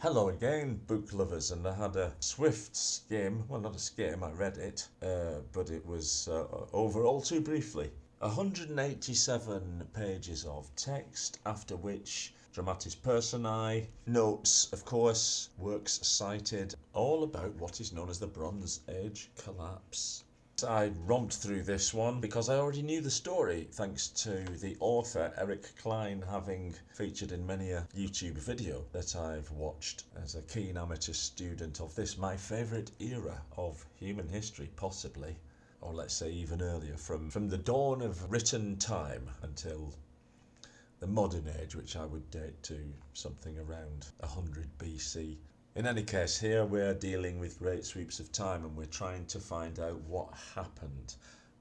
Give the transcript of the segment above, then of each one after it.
Hello again, book lovers, and I had a swift skim, well not a skim, I read it, but it was over all too briefly. 187 pages of text, after which dramatis personae, notes, of course, works cited, all about what is known as the Bronze Age collapse. I romped through this one because I already knew the story, thanks to the author Eric Cline having featured in many a YouTube video that I've watched as a keen amateur student of this, my favourite era of human history, possibly, or let's say even earlier, from the dawn of written time until the modern age, which I would date to something around 100 BC. In any case, here we're dealing with great sweeps of time and we're trying to find out what happened.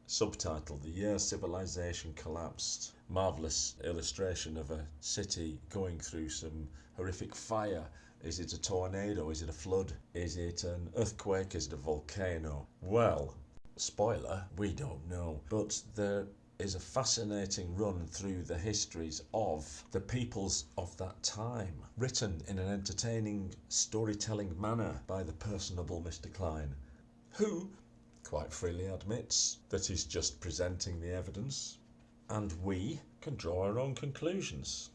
Subtitle: The Year Civilization Collapsed. Marvellous illustration of a city going through some horrific fire. Is it a tornado? Is it a flood? Is it an earthquake? Is it a volcano? Well, spoiler, we don't know. But there is a fascinating run through the histories of the peoples of that time, written in an entertaining storytelling manner by the personable Mr. Cline, who quite freely admits that he's just presenting the evidence, and we can draw our own conclusions.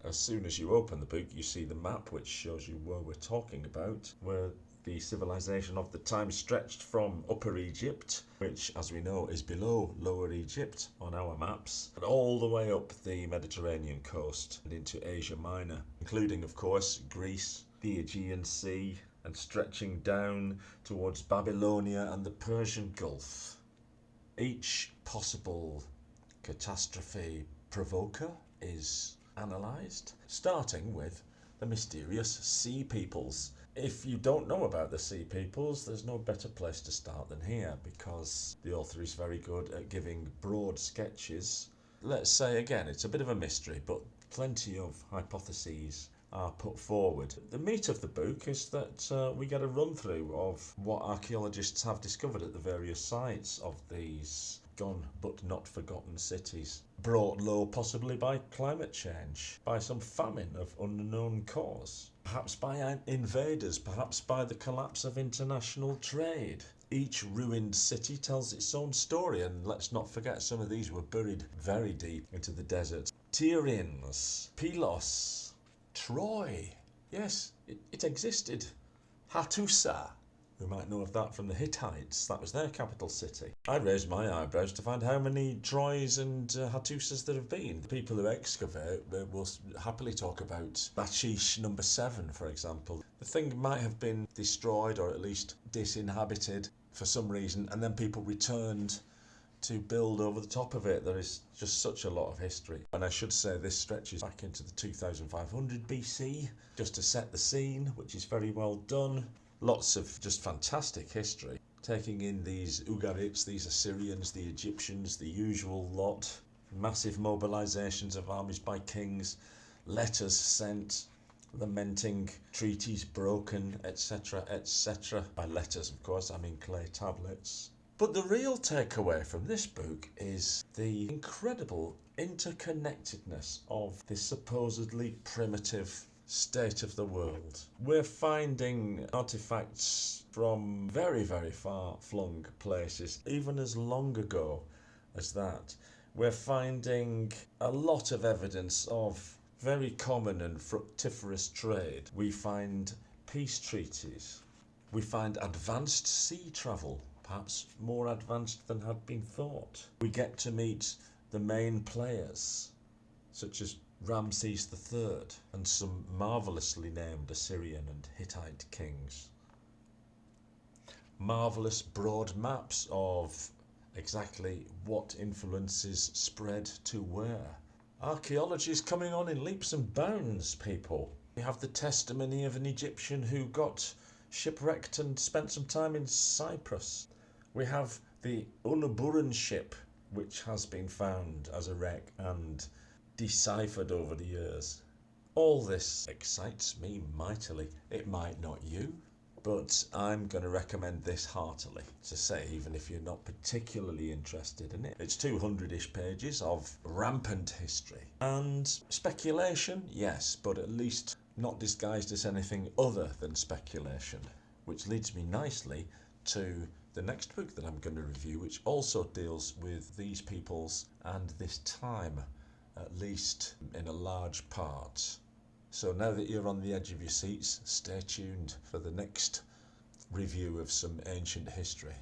As soon as you open the book, you see the map which shows you where we're talking about, where the civilization of the time stretched from Upper Egypt, which, as we know, is below Lower Egypt on our maps, and all the way up the Mediterranean coast and into Asia Minor, including, of course, Greece, the Aegean Sea, and stretching down towards Babylonia and the Persian Gulf. Each possible catastrophe provoker is analysed, starting with the mysterious Sea Peoples. If you don't know about the Sea Peoples, there's no better place to start than here, because the author is very good at giving broad sketches. Let's say again, it's a bit of a mystery, but plenty of hypotheses are put forward. The meat of the book is that we get a run through of what archaeologists have discovered at the various sites of these gone but not forgotten cities, brought low possibly by climate change, by some famine of unknown cause, perhaps by invaders, perhaps by the collapse of international trade. Each ruined city tells its own story, and let's not forget some of these were buried very deep into the desert. Tiryns, Pylos, Troy, yes, it existed. Hattusa, we might know of that from the Hittites, that was their capital city. I raised my eyebrows to find how many Troys and Hattusas there have been. The people who excavate will happily talk about Bachish number 7, for example. The thing might have been destroyed or at least disinhabited for some reason, and then people returned to build over the top of it. There is just such a lot of history. And I should say this stretches back into the 2500 BC, just to set the scene, which is very well done. Lots of just fantastic history, taking in these Ugarites, these Assyrians, the Egyptians, the usual lot, massive mobilizations of armies by kings, letters sent, lamenting treaties broken, etc., etc. By letters, of course, I mean clay tablets. But the real takeaway from this book is the incredible interconnectedness of this supposedly primitive state of the world. We're finding artifacts from very, very far-flung places, even as long ago as that. We're finding a lot of evidence of very common and fructiferous trade. We find peace treaties. We find advanced sea travel, perhaps more advanced than had been thought. We get to meet the main players, such as Ramses III and some marvellously named Assyrian and Hittite kings. Marvellous broad maps of exactly what influences spread to where. Archaeology is coming on in leaps and bounds, people. We have the testimony of an Egyptian who got shipwrecked and spent some time in Cyprus. We have the Unaburan ship, which has been found as a wreck and deciphered over the years. All this excites me mightily. It might not you, but I'm going to recommend this heartily, to say, even if you're not particularly interested in it. It's 200-ish pages of rampant history and speculation, yes, but at least not disguised as anything other than speculation, which leads me nicely to the next book that I'm going to review, which also deals with these peoples and this time, at least in a large part. So now that you're on the edge of your seats, stay tuned for the next review of some ancient history.